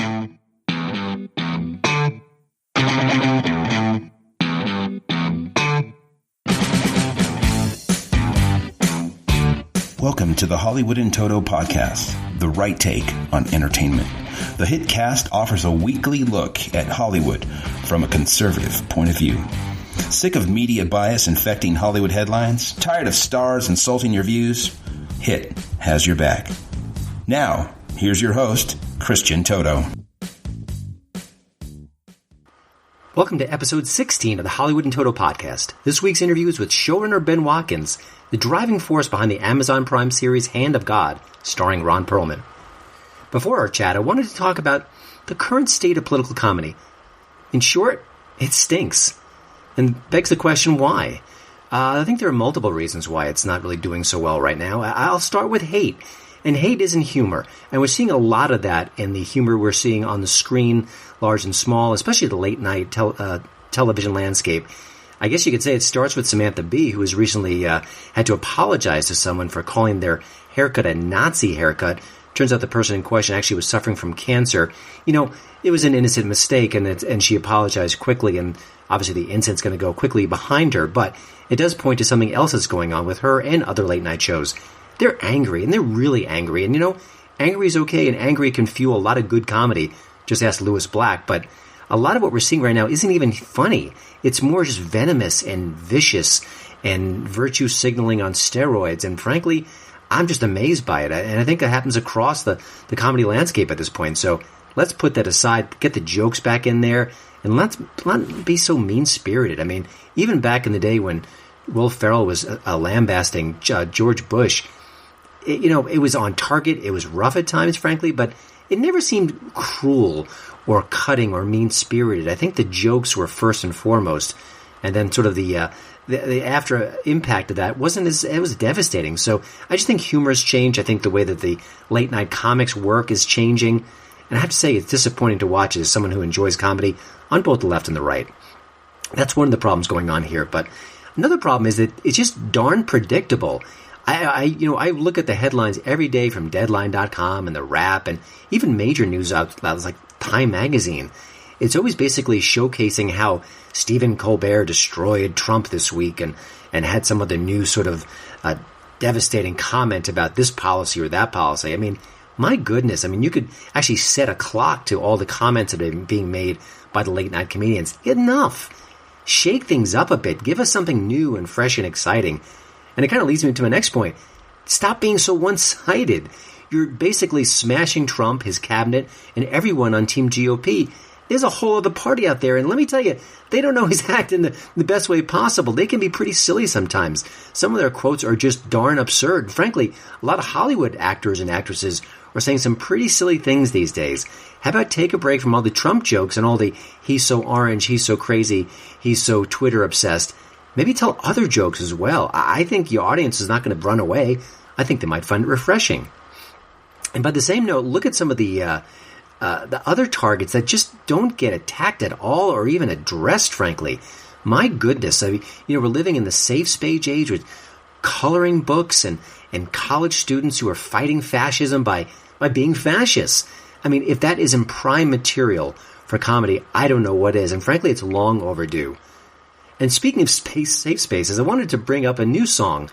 Welcome to the Hollywood in Toto podcast, the right take on entertainment. The HiT cast offers a weekly look at Hollywood from a conservative point of view. Sick of media bias infecting Hollywood headlines? Tired of stars insulting your views? HiT has your back. Now, here's your host, Christian Toto. Welcome to episode 16 of the Hollywood in Toto podcast. This week's interview is with showrunner Ben Watkins, the driving force behind the Amazon Prime series Hand of God, starring Ron Perlman. Before our chat, I wanted to talk about the current state of political comedy. In short, it stinks. And begs the question, why? I think there are multiple reasons why it's not really doing so well right now. I'll start with hate. And hate isn't humor. And we're seeing a lot of that in the humor we're seeing on the screen, large and small, especially the late-night television landscape. I guess you could say it starts with Samantha Bee, who has recently had to apologize to someone for calling their haircut a Nazi haircut. Turns out the person in question actually was suffering from cancer. You know, it was an innocent mistake, and she apologized quickly, and obviously the incident's going to go quickly behind her, but it does point to something else that's going on with her and other late-night shows. They're angry, and they're really angry, and you know, angry is okay, and angry can fuel a lot of good comedy. Just ask Lewis Black, but a lot of what we're seeing right now isn't even funny. It's more just venomous and vicious and virtue signaling on steroids. And frankly, I'm just amazed by it. And I think that happens across the comedy landscape at this point. So let's put that aside, get the jokes back in there, and let's not be so mean-spirited. I mean, even back in the day when Will Ferrell was lambasting George Bush, it was on target. It was rough at times, frankly, but it never seemed cruel or cutting or mean-spirited. I think the jokes were first and foremost, and then sort of the after impact of that it was devastating. So I just think humor has changed. I think the way that the late-night comics work is changing, and I have to say it's disappointing to watch as someone who enjoys comedy on both the left and the right. That's one of the problems going on here. But another problem is that it's just darn predictable. I look at the headlines every day from Deadline.com and The Wrap and even major news outlets like Time Magazine. It's always basically showcasing how Stephen Colbert destroyed Trump this week and had some of the new sort of devastating comment about this policy or that policy. I mean, my goodness. I mean, you could actually set a clock to all the comments that are being made by the late night comedians. Enough. Shake things up a bit. Give us something new and fresh and exciting. And it kind of leads me to my next point. Stop being so one-sided. You're basically smashing Trump, his cabinet, and everyone on Team GOP. There's a whole other party out there, and let me tell you, they don't always act in the best way possible. They can be pretty silly sometimes. Some of their quotes are just darn absurd. Frankly, a lot of Hollywood actors and actresses are saying some pretty silly things these days. How about take a break from all the Trump jokes and all the he's so orange, he's so crazy, he's so Twitter obsessed. Maybe tell other jokes as well. I think your audience is not going to run away. I think they might find it refreshing. And by the same note, look at some of the other targets that just don't get attacked at all or even addressed, frankly. My goodness. I mean, we're living in the safe space age with coloring books and college students who are fighting fascism by being fascists. I mean, if that isn't prime material for comedy, I don't know what is. And frankly, it's long overdue. And speaking of safe spaces, I wanted to bring up a new song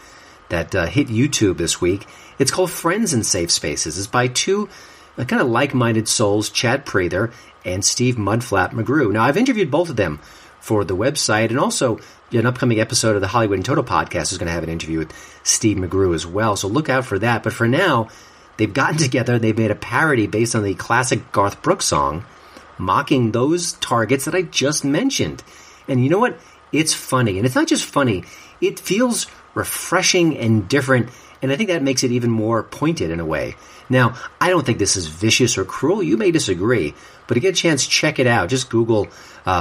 that hit YouTube this week. It's called Friends in Safe Spaces. It's by two kind of like-minded souls, Chad Prather and Steve Mudflap McGrew. Now, I've interviewed both of them for the website, and also an upcoming episode of the Hollywood in Toto podcast is going to have an interview with Steve McGrew as well, so look out for that. But for now, they've gotten together, they've made a parody based on the classic Garth Brooks song, mocking those targets that I just mentioned. And you know what? It's funny. And it's not just funny. It feels refreshing and different. And I think that makes it even more pointed in a way. Now, I don't think this is vicious or cruel. You may disagree. But to get a chance, check it out. Just Google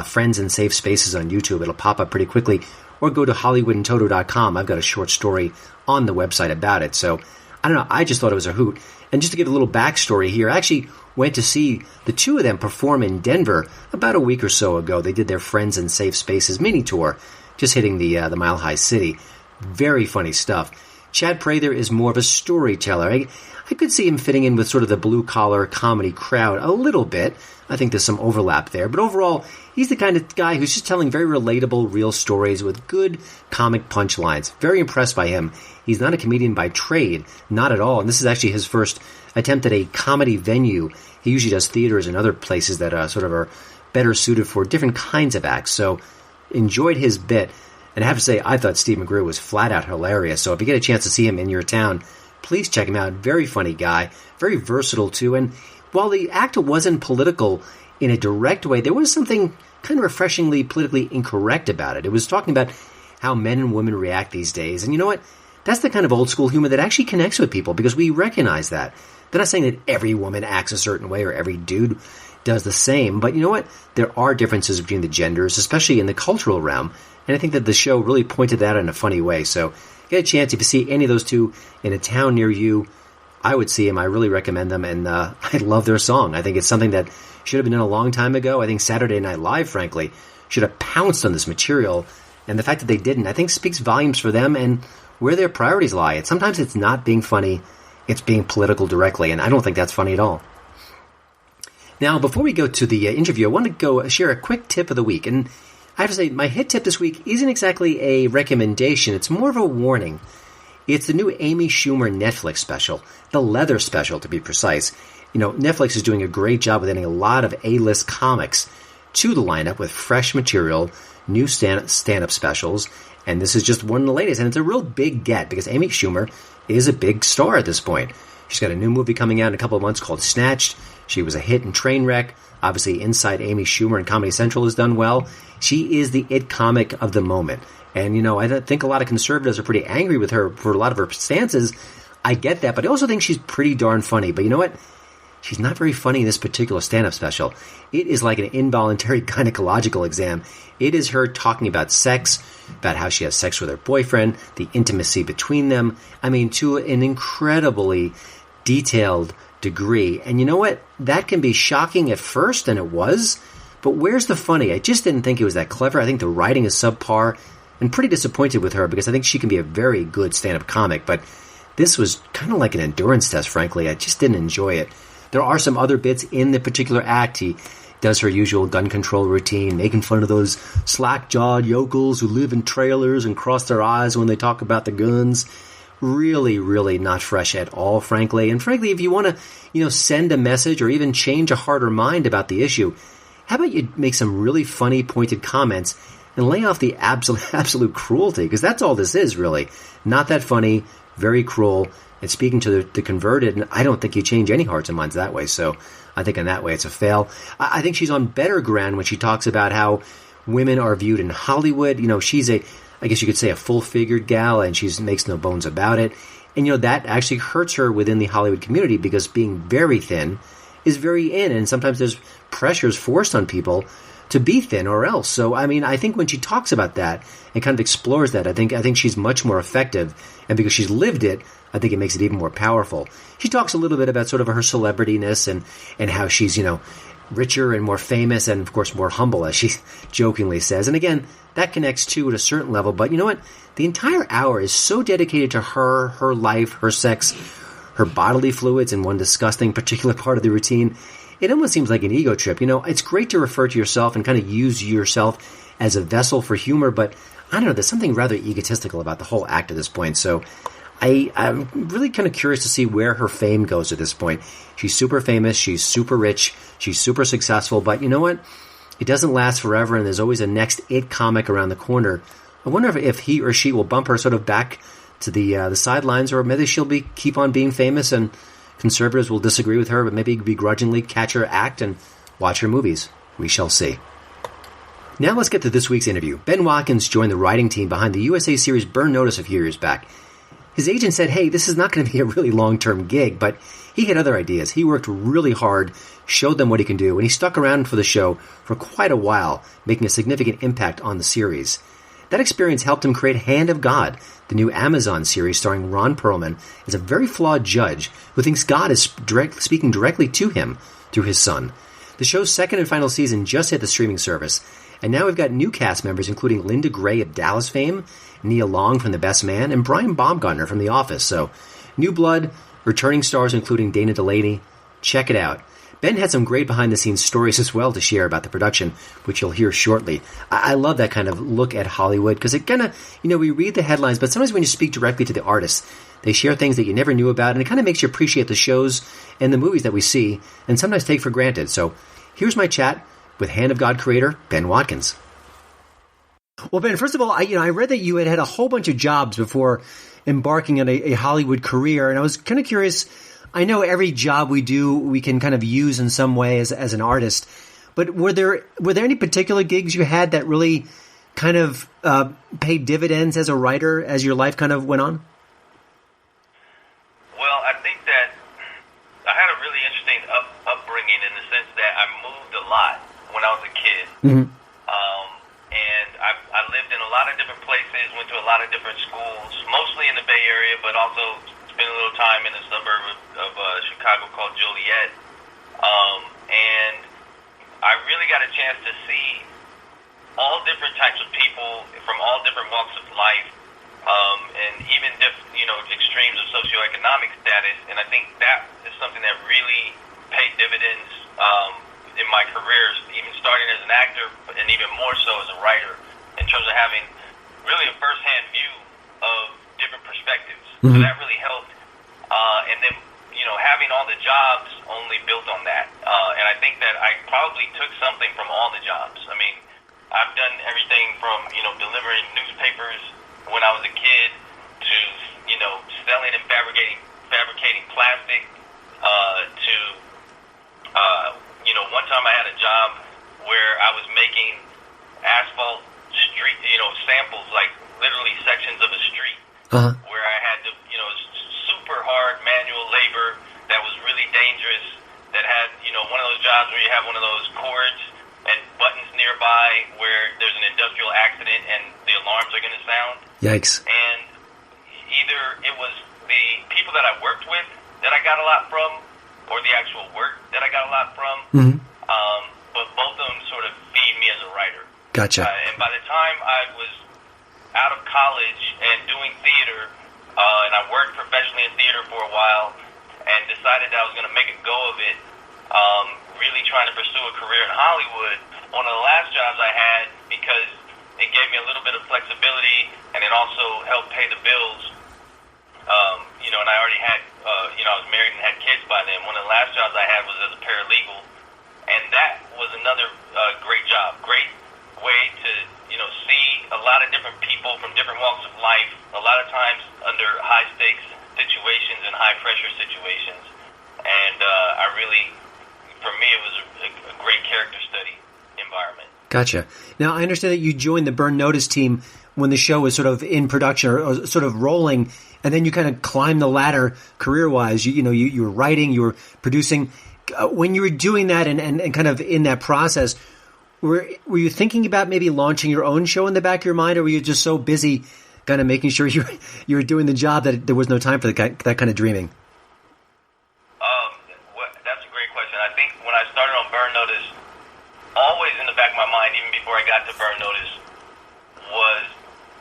Friends in Safe Spaces on YouTube. It'll pop up pretty quickly. Or go to HollywoodandToto.com. I've got a short story on the website about it. So, I don't know. I just thought it was a hoot. And just to give a little backstory here, I actually went to see the two of them perform in Denver about a week or so ago. They did their Friends in Safe Spaces mini tour, just hitting the Mile High City. Very funny stuff. Chad Prather is more of a storyteller. I could see him fitting in with sort of the blue-collar comedy crowd a little bit. I think there's some overlap there. But overall, he's the kind of guy who's just telling very relatable, real stories with good comic punchlines. Very impressed by him. He's not a comedian by trade, not at all. And this is actually his first attempt at a comedy venue. He usually does theaters and other places that sort of are better suited for different kinds of acts. So enjoyed his bit. And I have to say, I thought Steve McGrew was flat out hilarious. So if you get a chance to see him in your town, please check him out. Very funny guy. Very versatile, too. And while the act wasn't political in a direct way, there was something kind of refreshingly politically incorrect about it. It was talking about how men and women react these days. And you know what? That's the kind of old school humor that actually connects with people because we recognize that. They're not saying that every woman acts a certain way or every dude does the same. But you know what? There are differences between the genders, especially in the cultural realm. And I think that the show really pointed that out in a funny way. So get a chance, if you see any of those two in a town near you, I would see them. I really recommend them. And I love their song. I think it's something that should have been done a long time ago. I think Saturday Night Live, frankly, should have pounced on this material. And the fact that they didn't, I think, speaks volumes for them and where their priorities lie. And sometimes it's not being funny. It's being political directly. And I don't think that's funny at all. Now, before we go to the interview, I want to go share a quick tip of the week. And I have to say, my HiT tip this week isn't exactly a recommendation. It's more of a warning. It's the new Amy Schumer Netflix special, the Leather special, to be precise. You know, Netflix is doing a great job with adding a lot of A-list comics to the lineup with fresh material, new stand-up specials, and this is just one of the latest. And it's a real big get because Amy Schumer is a big star at this point. She's got a new movie coming out in a couple of months called Snatched. She was a hit in Trainwreck. Obviously, Inside Amy Schumer and Comedy Central has done well. She is the it comic of the moment. And, you know, I think a lot of conservatives are pretty angry with her for a lot of her stances. I get that, but I also think she's pretty darn funny. But you know what? She's not very funny in this particular stand-up special. It is like an involuntary gynecological exam. It is her talking about sex, about how she has sex with her boyfriend, the intimacy between them. I mean, to an incredibly detailed degree. And you know what? That can be shocking at first, and it was. But where's the funny? I just didn't think it was that clever. I think the writing is subpar. I'm pretty disappointed with her because I think she can be a very good stand-up comic. But this was kind of like an endurance test, frankly. I just didn't enjoy it. There are some other bits in the particular act. He does her usual gun control routine, making fun of those slack-jawed yokels who live in trailers and cross their eyes when they talk about the guns. Really, really not fresh at all, frankly. And frankly, if you want to, send a message or even change a heart or mind about the issue, how about you make some really funny, pointed comments and lay off the absolute cruelty? Because that's all this is, really. Not that funny, very cruel. And speaking to the converted, and I don't think you change any hearts and minds that way. So I think in that way it's a fail. I think she's on better ground when she talks about how women are viewed in Hollywood. She's I guess you could say a full-figured gal, and she makes no bones about it. And, that actually hurts her within the Hollywood community because being very thin is very in, and sometimes there's pressures forced on people to be thin or else. So, I think when she talks about that and kind of explores that, I think she's much more effective. And because she's lived it, I think it makes it even more powerful. She talks a little bit about sort of her celebrityness and how she's, richer and more famous and, of course, more humble, as she jokingly says. And again, that connects too at a certain level. But you know what? The entire hour is so dedicated to her life, her sex, her bodily fluids, and one disgusting particular part of the routine. It almost seems like an ego trip. It's great to refer to yourself and kind of use yourself as a vessel for humor, but I don't know, there's something rather egotistical about the whole act at this point. So I'm really kind of curious to see where her fame goes at this point. She's super famous, she's super rich, she's super successful, but you know what? It doesn't last forever, and there's always a next it comic around the corner. I wonder if he or she will bump her sort of back to the sidelines, or maybe she'll keep on being famous and conservatives will disagree with her, but maybe begrudgingly catch her act and watch her movies. We shall see. Now let's get to this week's interview. Ben Watkins joined the writing team behind the USA series Burn Notice a few years back. His agent said, hey, this is not going to be a really long-term gig, but he had other ideas. He worked really hard, showed them what he can do, and he stuck around for the show for quite a while, making a significant impact on the series. That experience helped him create Hand of God, the new Amazon series starring Ron Perlman as a very flawed judge who thinks God is speaking directly to him through his son. The show's second and final season just hit the streaming service, And now we've got new cast members, including Linda Gray of Dallas fame, Nia Long from The Best Man, and Brian Baumgartner from The Office. So, new blood, returning stars including Dana Delaney. Check it out. Ben had some great behind-the-scenes stories as well to share about the production, which you'll hear shortly. I love that kind of look at Hollywood, because it kind of, we read the headlines, but sometimes when you speak directly to the artists, they share things that you never knew about, and it kind of makes you appreciate the shows and the movies that we see, and sometimes take for granted. So, here's my chat with Hand of God creator, Ben Watkins. Well, Ben, first of all, I read that you had a whole bunch of jobs before embarking on a Hollywood career, and I was kind of curious. I know every job we do, we can kind of use in some way as an artist, but were there any particular gigs you had that really kind of paid dividends as a writer as your life kind of went on? Well, I think that I had a really interesting upbringing in the sense that I moved a lot when I was a kid. Mm-hmm. And I lived in a lot of different places, went to a lot of different schools, mostly in the Bay Area, but also spent a little time in a suburb of Chicago called Joliet. And I really got a chance to see all different types of people from all different walks of life, and even extremes of socioeconomic status. And I think that is something that really paid dividends in my career, even starting as an actor, and even more so as a writer, in terms of having really a first-hand view of different perspectives. Mm-hmm. So that really helped. And then, having all the jobs only built on that. And I think that I probably took something from all the jobs. I mean, I've done everything from, delivering newspapers when I was a kid to, selling and fabricating plastic to, one time I had a job where I was making asphalt street, samples, like literally sections of a street, where I had to, super hard manual labor that was really dangerous, that had, one of those jobs where you have one of those cords and buttons nearby where there's an industrial accident and the alarms are going to sound. Yikes. And either it was the people that I worked with that I got a lot from, or the actual work that I got a lot from. Mm-hmm. But both of them sort of feed me as a writer. Gotcha. And by the time I was out of college and doing theater, and I worked professionally in theater for a while, and decided that I was going to make a go of it, really trying to pursue a career in Hollywood. One of the last jobs I had, because it gave me a little bit of flexibility, and it also helped pay the bills, and I already had, I was married and had kids by then. One of the last jobs I had was as a paralegal, and that was another great job. Great way to, see a lot of different people from different walks of life, a lot of times under high-stakes situations and high-pressure situations. And for me, it was a great character study environment. Gotcha. Now, I understand that you joined the Burn Notice team when the show was sort of in production or sort of rolling, and then you kind of climbed the ladder career-wise. You were writing, you were producing. When you were doing that and kind of in that process, were you thinking about maybe launching your own show in the back of your mind, or were you just so busy kind of making sure you were doing the job that there was no time for that kind of dreaming? That's a great question. I think when I started on Burn Notice, always in the back of my mind, even before I got to Burn Notice, was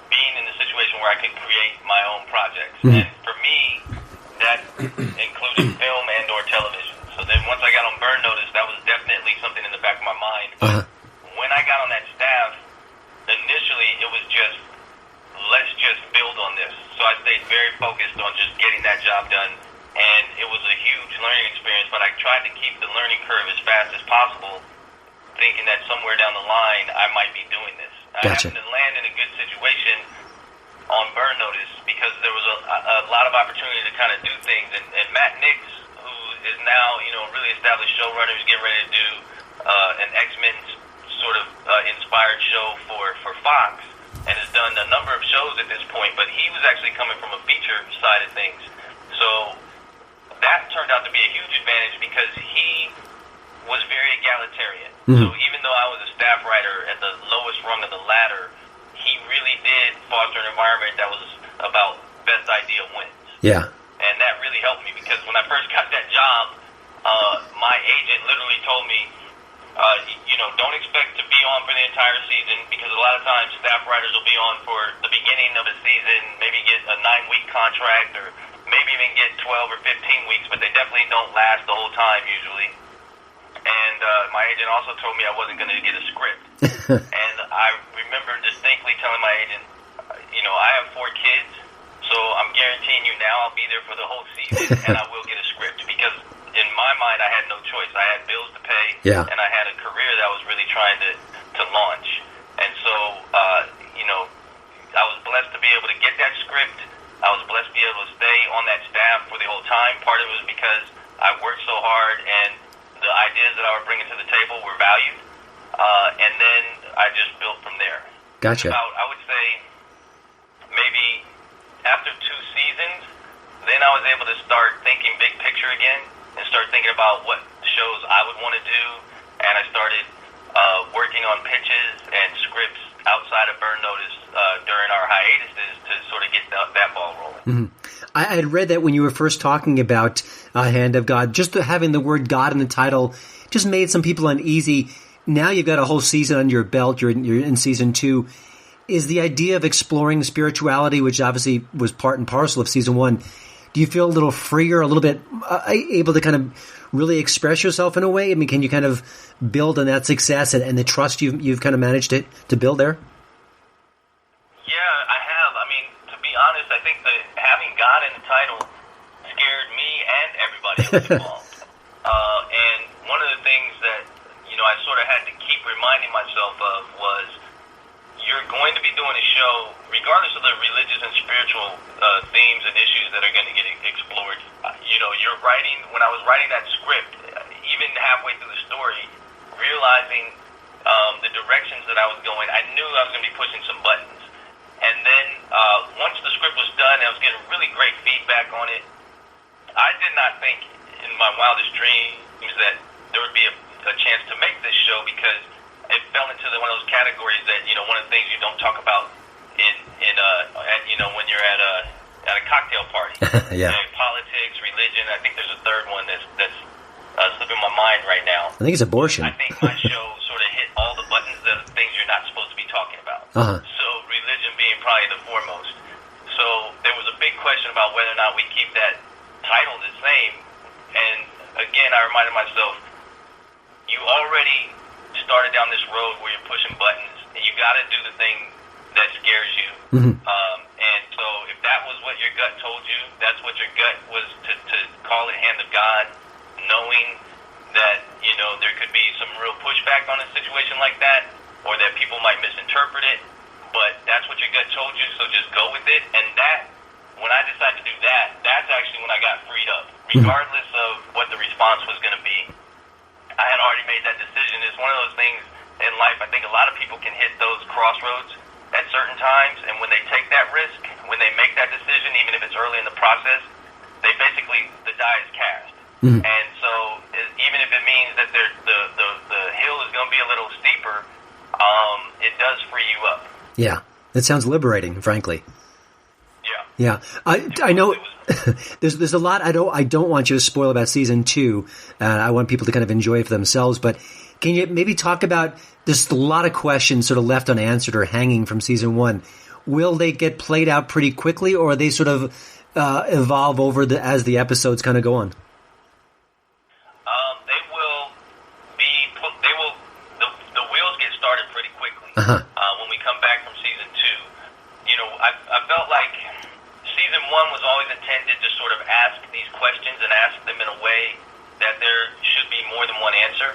being in the situation where I could create my own projects. Mm-hmm. And for me, that included film and or television. So then once I got on Burn Notice, that was definitely something in the back of my mind. But when I got on that staff, initially it was just, let's just build on this. So I stayed very focused on just getting that job done. And it was a huge learning experience, but I tried to keep the learning curve as fast as possible, thinking that somewhere down the line I might be doing this. Gotcha. I happened to land in a good situation on Burn Notice because there was a lot of opportunity to kind of do things. And Matt Nix, who is now, really established showrunner, who's getting ready to do an X-Men sort of inspired show for Fox, and has done a number of shows at this point, but he was actually coming from a feature side of things. So that turned out to be a huge advantage because he was very egalitarian. Mm-hmm. So even though I was a staff writer at the lowest rung of the ladder, he really did foster an environment that was about best idea wins. Yeah. And that really helped me because when I first got that job, my agent literally told me, don't expect to be on for the entire season, because a lot of times staff writers will be on for the beginning of a season, maybe get a 9-week contract, or maybe even get 12 or 15 weeks, but they definitely don't last the whole time usually. And my agent also told me I wasn't going to get a script. And I remember distinctly telling my agent, I have 4 kids, so I'm guaranteeing you now I'll be there for the whole season, and I will get a script, because in my mind I had no choice. I had bills to pay, and I had a career that I was really trying to launch. And so, I was blessed to be able to get that script. I was blessed to be able to stay on that staff for the whole time. Part of it was because I worked so hard, and the ideas that I was bringing to the table were valued. And then I just built from there. Gotcha. I would say maybe after 2 seasons, then I was able to start thinking big picture again and start thinking about what shows I would want to do. And I started working on pitches and scripts outside of Burn Notice during our hiatuses to sort of get that ball rolling. Mm-hmm. I had read that when you were first talking about Hand of God, just having the word God in the title just made some people uneasy. Now you've got a whole season under your belt. You're in season 2. Is the idea of exploring spirituality, which obviously was part and parcel of season 1, do you feel a little freer, a little bit able to kind of really express yourself in a way? I mean, can you kind of build on that success and the trust you've kind of managed to build there? Yeah, I have. I mean, to be honest, I think that having God in the title scared me and everybody else involved. And one of the things that, I sort of had to keep reminding myself of was, you're going to be doing a show, regardless of the religious and spiritual themes and issues that are going to get explored. You're writing, when I was writing that script, even halfway through the story, realizing the directions that I was going, I knew I was going to be pushing some buttons. And then once the script was done, I was getting really great feedback on it. I did not think in my wildest dreams that there would be a chance to make this show, because it fell into one of those categories that, one of the things you don't talk about when you're at a cocktail party. Yeah. Politics, religion. I think there's a third one that's slipping my mind right now. I think it's abortion. I think my show sort of hit all the buttons that are things you're not supposed to be talking about. So religion being probably the foremost. So there was a big question about whether or not we keep that title the same. And again, I reminded myself, you already started down this road where you're pushing buttons, and you got to do the thing that scares you. Mm-hmm. And so if that was what your gut told you, that's what your gut was to call it Hand of God, knowing that, there could be some real pushback on a situation like that, or that people might misinterpret it, but that's what your gut told you, so just go with it. And that, when I decided to do that, that's actually when I got freed up. Regardless of what the response was going to be, I had already made that decision. It's one of those things in life, I think a lot of people can hit those crossroads at certain times, and when they take that risk, when they make that decision, even if it's early in the process, they basically, the die is cast. Mm-hmm. And so even if it means that the hill is going to be a little steeper, it does free you up. Yeah, it sounds liberating, frankly. Yeah. I know there's a lot I don't want you to spoil about season 2. I want people to kind of enjoy it for themselves. But can you maybe talk about, there's a lot of questions sort of left unanswered or hanging from season 1. Will they get played out pretty quickly, or they sort of evolve over as the episodes kind of go on? The wheels get started pretty quickly. When we come back from season 2. I felt like season 1 was always intended to sort of ask these questions and ask them in a way that there should be more than one answer.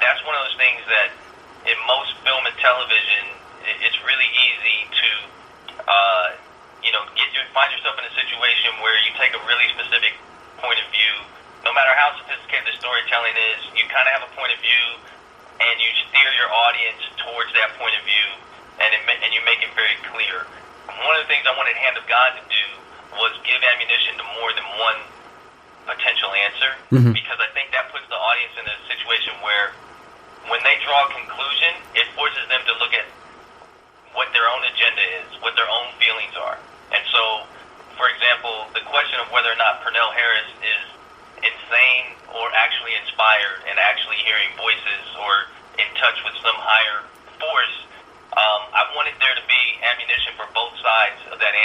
That's one of those things that in most film and television, it's really easy to, find yourself in a situation where you take a really specific point of view. No matter how sophisticated the storytelling is, you kind of have a point of view, and you steer your audience towards that point of view, and you make it very clear. One of the things I wanted Hand of God to do was give ammunition to more than one potential answer, because I think that puts the audience in a situation where when they draw a conclusion, it forces them to look at what their own agenda is, what their own feelings are. And so, for example, the question of whether or not Pernell Harris is insane or actually inspired and actually hearing voices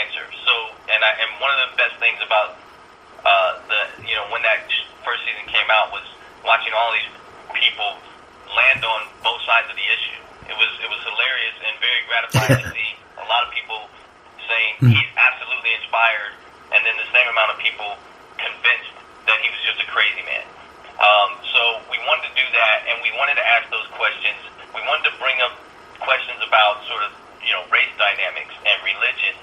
answer. So, and one of the best things about when that first season came out was watching all these people land on both sides of the issue. It was hilarious and very gratifying to see a lot of people saying he's absolutely inspired, and then the same amount of people convinced that he was just a crazy man. So we wanted to do that, and we wanted to ask those questions. We wanted to bring up questions about sort of race dynamics and religion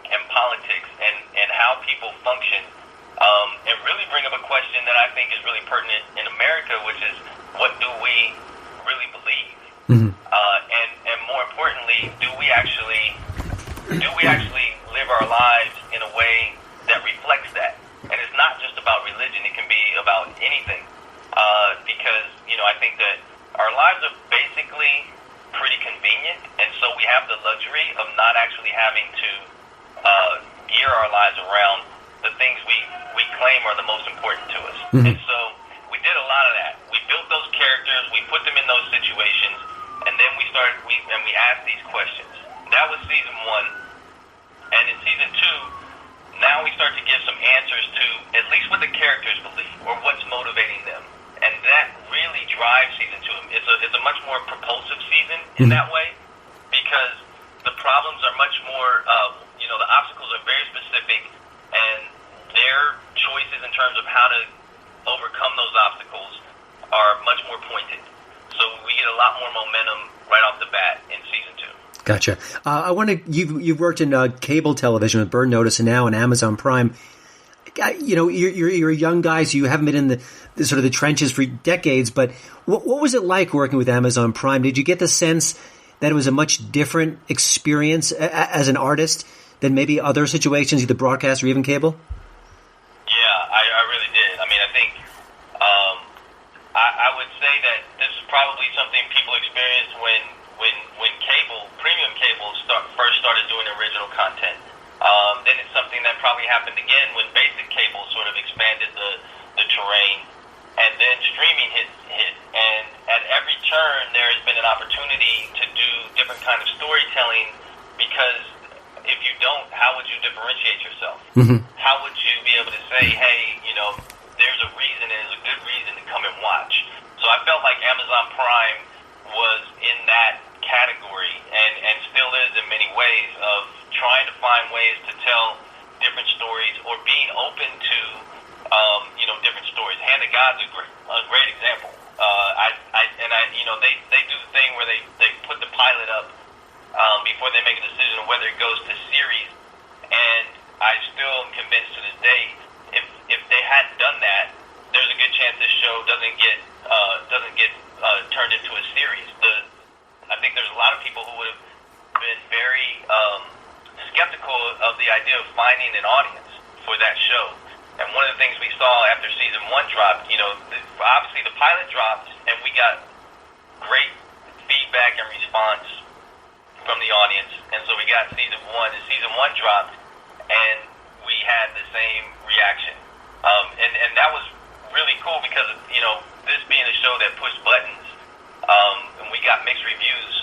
and politics and how people function, and really bring up a question that I think is really pertinent in America, which is, what do we really believe? And more importantly, do we actually live our lives in a way that reflects that? And it's not just about religion; it can be about anything. Because I think that our lives are basically pretty convenient, and so we have the luxury of not actually having to gear our lives around the things we claim are the most important to us. And so we did a lot of that. We built those characters, we put them in those situations, and then we asked these questions. That was season 1. And in season 2, now we start to give some answers to at least what the characters believe or what's motivating them. And that really drives season 2. It's a much more propulsive season in that way, because the problems are much more, the obstacles are very specific, and their choices in terms of how to overcome those obstacles are much more pointed. So we get a lot more momentum right off the bat in season 2. Gotcha. I wonder, you've worked in cable television with Burn Notice and now on Amazon Prime. You're young guys. You haven't been in the sort of the trenches for decades, but what was it like working with Amazon Prime? Did you get the sense that it was a much different experience as an artist than maybe other situations, either broadcast or even cable? Yeah, I really did. I mean, I think I would say that this is probably something people experienced when premium cable first started doing original content. Then it's something that probably happened again when basic cable sort of expanded the terrain, and then streaming hit. And at every turn, there has been an opportunity to do different kind of storytelling, because if you don't, how would you differentiate yourself? How would you be able to say, hey, there's a reason, and there's a good reason to come and watch? So I felt like Amazon Prime was in that category, and still is in many ways, of trying to find ways to tell different stories, or being open to different stories. Hand of God's a great example. They do the thing where they put the pilot up before they make a decision on whether it goes to series, and I still am convinced to this day, if they hadn't done that, there's a good chance this show doesn't get turned into a series. I think there's a lot of people who would have been very skeptical of the idea of finding an audience for that show. And one of the things we saw after season 1 dropped, obviously the pilot dropped, and we got great feedback and response from the audience. And so we got season 1, and season 1 dropped, and we had the same reaction. And that was really cool, because, this being a show that pushed buttons, and we got mixed reviews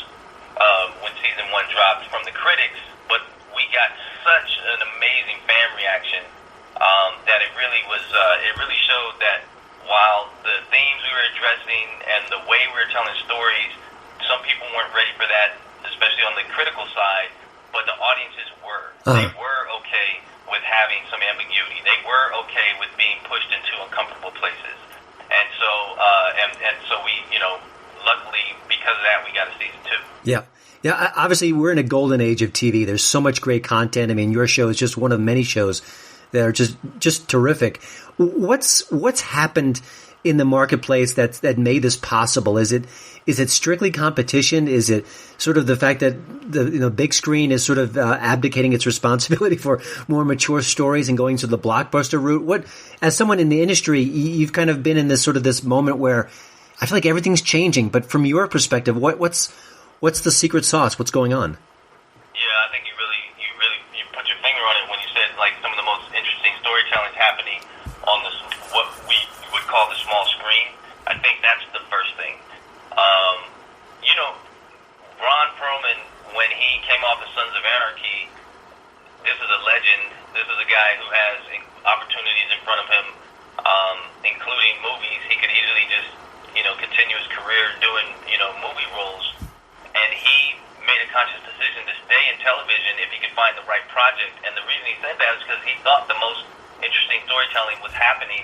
when season 1 dropped from the critics, but we got such an amazing fan reaction that it really showed that while the themes we were addressing and the way we were telling stories, some people weren't ready for that, especially on the critical side, but the audiences were. They were okay with having some ambiguity. They were okay with being pushed into uncomfortable places. And so we, luckily, because of that, we got a season 2. Yeah. Yeah, obviously, we're in a golden age of TV. There's so much great content. I mean, your show is just one of many shows that are just terrific. What's happened in the marketplace that made this possible? Is it strictly competition? Is it sort of the fact that the big screen is sort of abdicating its responsibility for more mature stories and going to the blockbuster route? What, as someone in the industry, you've kind of been in this moment where I feel like everything's changing. But from your perspective, what's the secret sauce? What's going on? Yeah, I think you put your finger on it when you said, like, some of the most interesting storytelling is happening on what we would call the small screen. I think that's the first thing. Ron Perlman, when he came off of Sons of Anarchy, this is movie roles, and he made a conscious decision to stay in television if he could find the right project. And the reason he said that is because he thought the most interesting storytelling was happening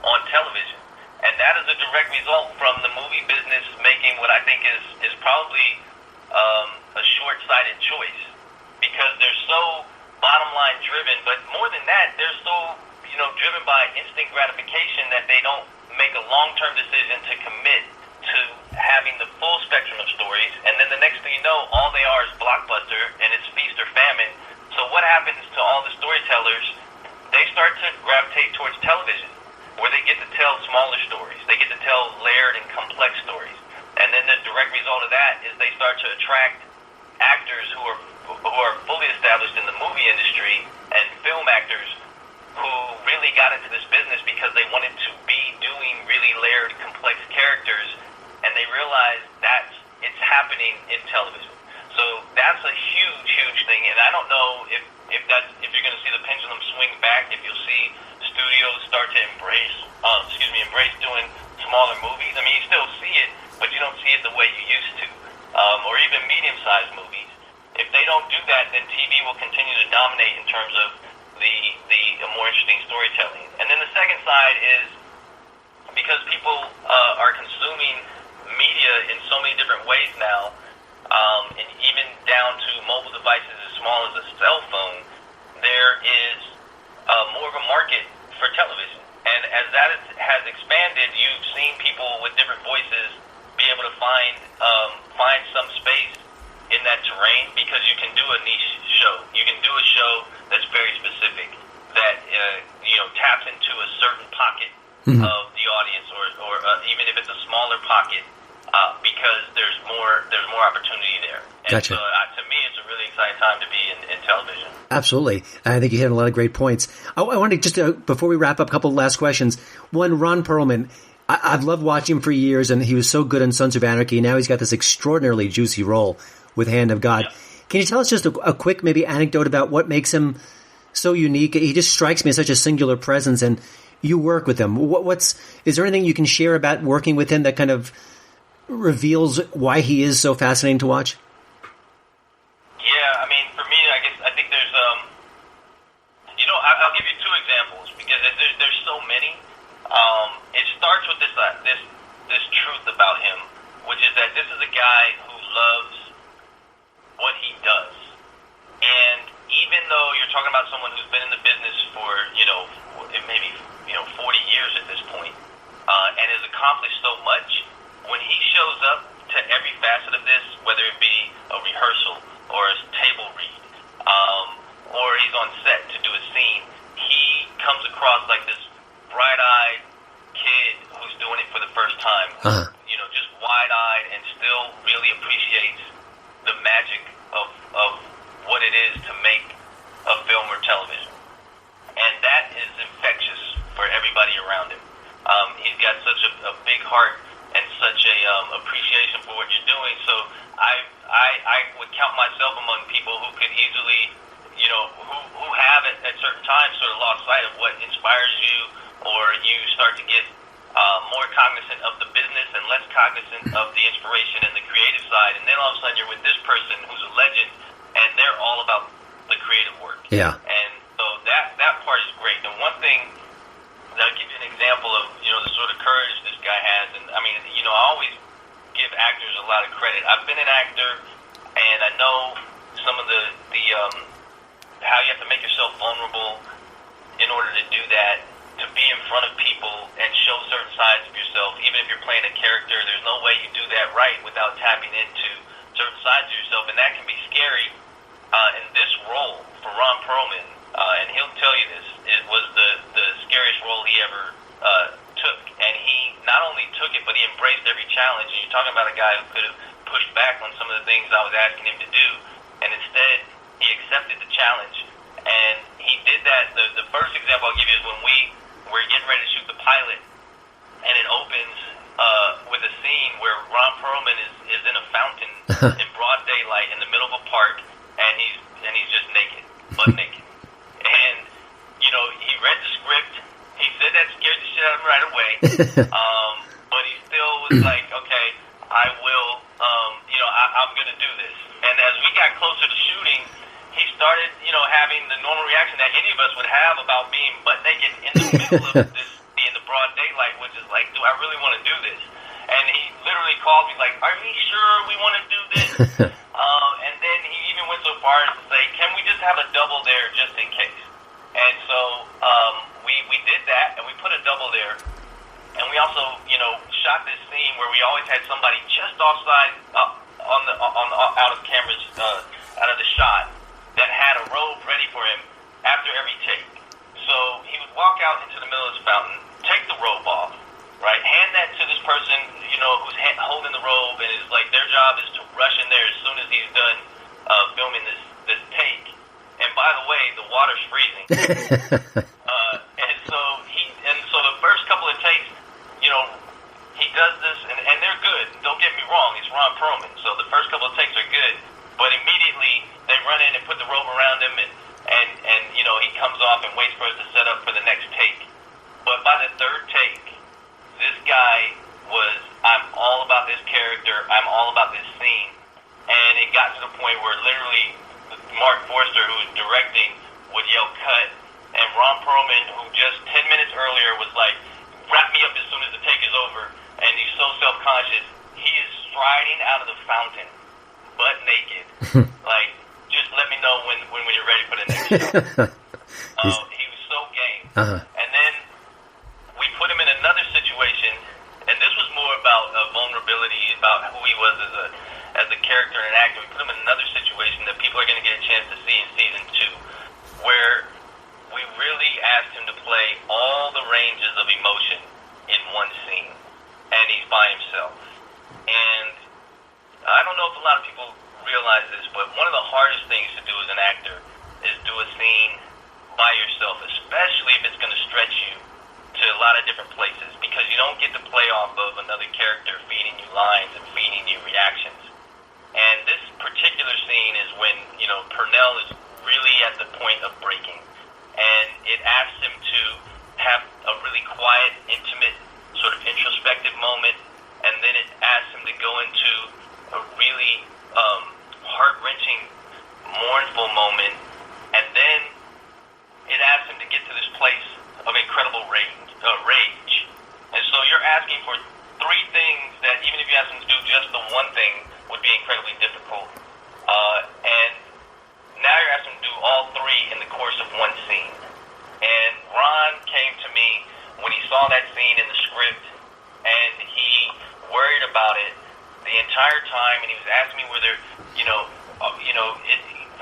on television. And that is a direct result from the movie business making what I think is probably a short-sighted choice, because they're so bottom-line driven, but more than that, they're so driven by instant gratification that they don't make a long-term decision to commit to having the full spectrum of stories. And then the next thing you know, all they are is blockbuster, and it's feast or famine. So what happens to all the storytellers? They start to gravitate towards television, where they get to tell smaller stories. They get to tell layered and complex stories. And then the direct result of that is they start to attract actors who are fully established in the movie industry, and film actors who really got into this business because they wanted to be doing really layered, complex characters, and they realized that it's happening in television. So that's a huge, huge thing, and I don't know if you're going to see the pendulum swing back, if you'll see studios start to embrace doing smaller movies. I mean, you still see it, but you don't see it the way you used to, or even medium-sized movies. If they don't do that, then TV will continue to dominate in terms of the more interesting storytelling. And then the second side is, because people are consuming media in so many different ways now, and even down to mobile devices as small as a cell phone, there is more of a market for television. And as that has expanded, you've seen people with different voices be able to find some space in that terrain, because you can do a niche show. You can do a show that's very specific, that taps into a certain pocket of the audience, or even if it's a smaller pocket, because there's more opportunity there. And gotcha. So to me, it's a really exciting time to be in television. Absolutely. I think you hit a lot of great points. I want to just, before we wrap up, a couple of last questions. One, Ron Perlman, I've loved watching him for years, and he was so good in Sons of Anarchy. Now he's got this extraordinarily juicy role with Hand of God. Yeah. Can you tell us just a quick maybe anecdote about what makes him so unique? He just strikes me as such a singular presence, and you work with him. Is there anything you can share about working with him that kind of reveals why he is so fascinating to watch? Yeah, I mean, for me, I think there's, I'll give you two examples, because there's so many. It starts with this truth about him, which is that this is a guy who loves what he does. And even though you're talking about someone who's been in the business for, maybe 40 years at this point, and has accomplished so much, when he shows up to every facet of this, whether it be a rehearsal or a table read, or he's on set to do a scene, he comes across like this bright-eyed kid who's doing it for the first time, just wide-eyed, and still really appreciates the magic of what it is to make a film or television. And that is infectious for everybody around him. He's got such a big heart and such a appreciation for what you're doing. So I would count myself among people who could easily, who have at certain times sort of lost sight of what inspires you, or you start to get more cognizant of the business and less cognizant of the inspiration and the creative side. And then all of a sudden you're with this person who's a legend, and they're all about the creative work. Yeah. And so that part is great. And one thing, I'll give you an example of, the sort of courage this guy has. And I mean, I always give actors a lot of credit. I've been an actor, and I know some of the how you have to make yourself vulnerable in order to do that, to be in front of people and show certain sides of yourself. Even if you're playing a character, there's no way you do that right without tapping into certain sides of yourself, and that can be scary. And this role for Ron Perlman, and he'll tell you this, it was the scariest role he ever took. And he not only took it, but he embraced every challenge. And you're talking about a guy who could have pushed back on some of the things I was asking him to do, and instead he accepted the challenge. And he did that. The first example I'll give you is when we're getting ready to shoot the pilot, and it opens with a scene where Ron Perlman is in a fountain in broad daylight in the middle of a park, and he's just naked, butt naked. And he read the script. He said that scared the shit out of him right away. But he still was like, okay, I I will, I'm going to do this. And as we got closer to shooting, he started, having the normal reaction that any of us would have about being butt naked in the middle of this, in the broad daylight, which is like, do I really want to do this? And he literally called me like, are we sure we want to do this? And then he even went so far as to say, can we just have a double there just in case? And so we did that, and we put a double there. And we also, shot this scene where we always had somebody just offside out of cameras, out of the shot, that had a robe ready for him after every take. So he would walk out into the middle of this fountain, take the robe off, right, hand that to this person, who's holding the robe, and it's like their job is to rush in there as soon as he's done filming this take. And by the way, the water's freezing. And so the first couple of takes, he does this, and they're good. Don't get me wrong, it's Ron Perlman. So the first couple of takes are good, but immediately they run in and put the robe around him, and he comes off and waits for us to set up for the next take. But by the third take, this guy was, I'm all about this character, I'm all about this scene. And it got to the point where literally Mark Forster, who was directing, would yell cut, and Ron Perlman, who just 10 minutes earlier was like, wrap me up as soon as the take is over, and he's so self-conscious, he is striding out of the fountain, butt naked. Like, just let me know when you're ready for the next shot. He was so game. And then we put him in another situation, and this was more about vulnerability, about who he was as a character and an actor. We put him in another situation that people are going to get a chance to see in season 2, where we really asked him to play all the ranges of emotion in one scene, and he's by himself. And I don't know if a lot of people realize this, but one of the hardest things to do as an actor is do a scene by yourself, especially if it's going to stretch you to a lot of different places, because you don't get to play off of another character feeding you lines and feeding you reactions. And this particular scene is when, Purnell is really at the point of breaking. And it asks him to have a really quiet, intimate, sort of introspective moment, and then it asks him to go into a really heart-wrenching, mournful moment, and then it asks him to get to this place of incredible rage. And so you're asking for three things that, even if you ask him to do just the one thing, would be incredibly difficult. And now you're asking him to do all three in the course of one scene. And Ron came to me when he saw that scene in the script, and he worried about it the entire time, and he was asking me whether,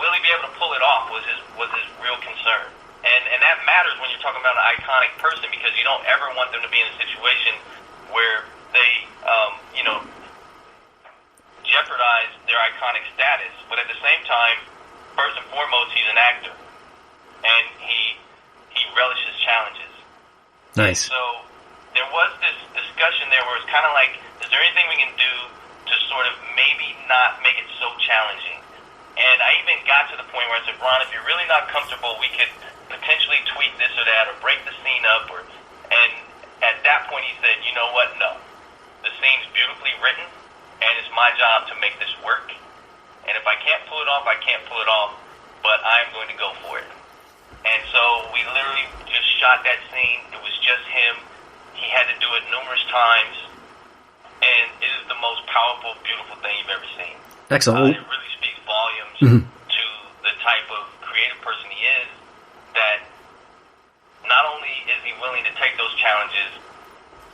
will he be able to pull it off was his real concern. And that matters when you're talking about an iconic person, because you don't ever want them to be in a situation where they, jeopardize their iconic status. But at the same time, first and foremost, he's an actor, and he relishes challenges. Nice. So there was this discussion there where it's kind of like, is there anything we can do to sort of maybe not make it so challenging? And I even got to the point where I said, Ron, if you're really not comfortable, we could potentially tweak this or that, or break the scene up, and at that point he said, you know what, no. The scene's beautifully written, and it's my job to make this work. And if I can't pull it off, I can't pull it off, but I'm going to go for it. And so we literally just shot that scene. It was just him. He had to do it numerous times, and it is the most powerful, beautiful thing you've ever seen. Excellent. It really speaks volumes to the type of creative person he is, that not only is he willing to take those challenges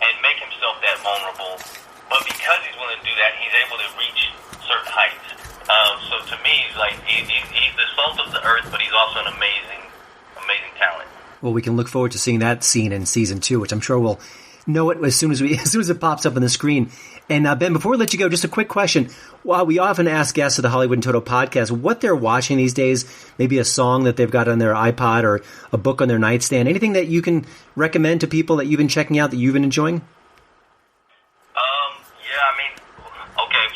and make himself that vulnerable, but because he's willing to do that, he's able to reach certain heights. So to me, he's the salt of the earth, but he's also an amazing talent. Well, we can look forward to seeing that scene in season 2, which I'm sure we'll know it as soon as it pops up on the screen. And Ben, before we let you go, just a quick question. Well, we often ask guests of the Hollywood in Toto podcast what they're watching these days, maybe a song that they've got on their iPod or a book on their nightstand. Anything that you can recommend to people that you've been checking out that you've been enjoying?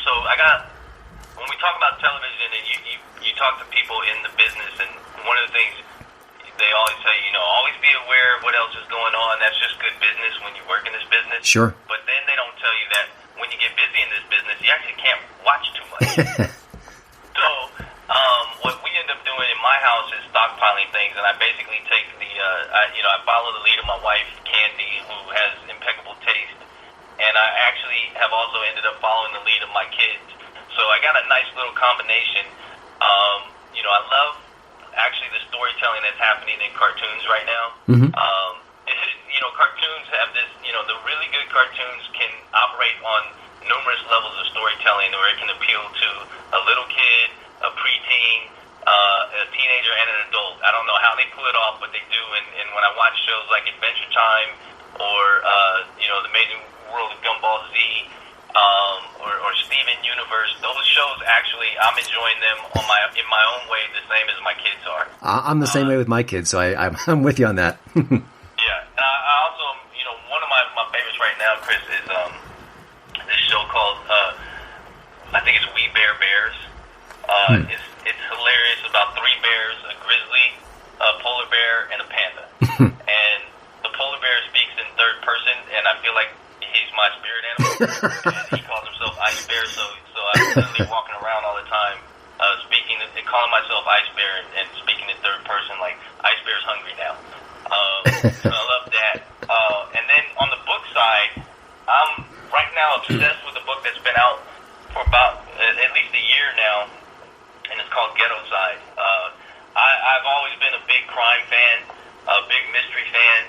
So when we talk about television and you talk to people in the business, and one of the things they always say, always be aware of what else is going on. That's just good business when you work in this business. Sure. But then they don't tell you that when when you get busy in this business, you actually can't watch too much. So what we end up doing in my house is stockpiling things, and I basically take I follow the lead of my wife, Candy, who has impeccable taste, and I actually have also ended up following the lead of my kids. So I got a nice little combination. I love actually the storytelling that's happening in cartoons right now. Mm-hmm. Cartoons have this, the really good cartoons can operate on numerous levels of storytelling where it can appeal to a little kid, a preteen, a teenager, and an adult. I don't know how they pull it off, but they do. And when I watch shows like Adventure Time or, The Amazing World of Gumball Z, or Steven Universe, those shows actually, I'm enjoying them in my own way, the same as my kids are. I'm the same way with my kids, so I'm with you on that. Yeah, and I also, one of my favorites right now, Chris, is this show called, I think it's We Bear Bears. It's hilarious, about 3 bears, a grizzly, a polar bear, and a panda. And the polar bear speaks in third person, and I feel like he's my spirit animal. And he calls himself Ice Bear, so I'm literally walking around all the time, calling myself Ice Bear and speaking in third person, like Ice Bear's hungry now. So I love that. And then on the book side, I'm right now obsessed with a book that's been out for about at least a year now, and it's called Ghetto Side. I've always been a big crime fan, a big mystery fan,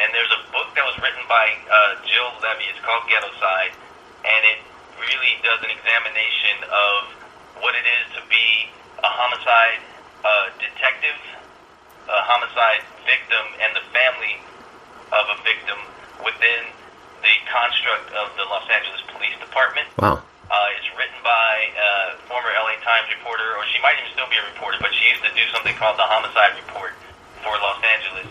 and there's a book that was written by Jill Levy. It's called Ghetto Side, and it really does an examination of what it is to be a homicide detective, a homicide victim, and the family of a victim within the construct of the Los Angeles Police Department. Wow. It's written by a former LA Times reporter, or she might even still be a reporter, but she used to do something called the Homicide Report for Los Angeles.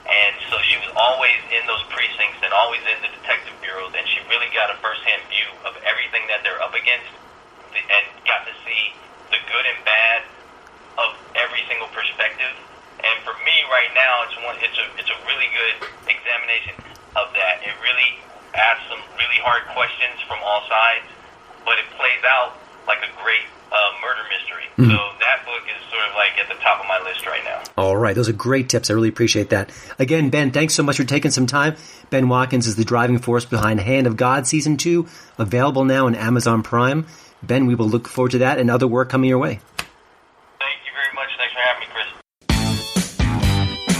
And so she was always in those precincts and always in the detective bureaus, and she really got a first-hand view of everything that they're up against and got to see the good and bad of every single perspective. And for me right now, it's a really good examination of that. It really asks some really hard questions from all sides, but it plays out like a great murder mystery. Mm-hmm. So that book is sort of like at the top of my list right now. All right. Those are great tips. I really appreciate that. Again, Ben, thanks so much for taking some time. Ben Watkins is the driving force behind Hand of God Season 2, available now on Amazon Prime. Ben, we will look forward to that and other work coming your way. Thank you very much. Thanks for having me, Chris.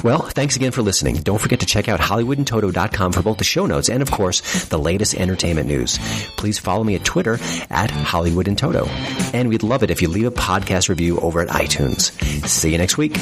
Well, thanks again for listening. Don't forget to check out HollywoodandToto.com for both the show notes and, of course, the latest entertainment news. Please follow me at Twitter at HollywoodandToto. And we'd love it if you leave a podcast review over at iTunes. See you next week.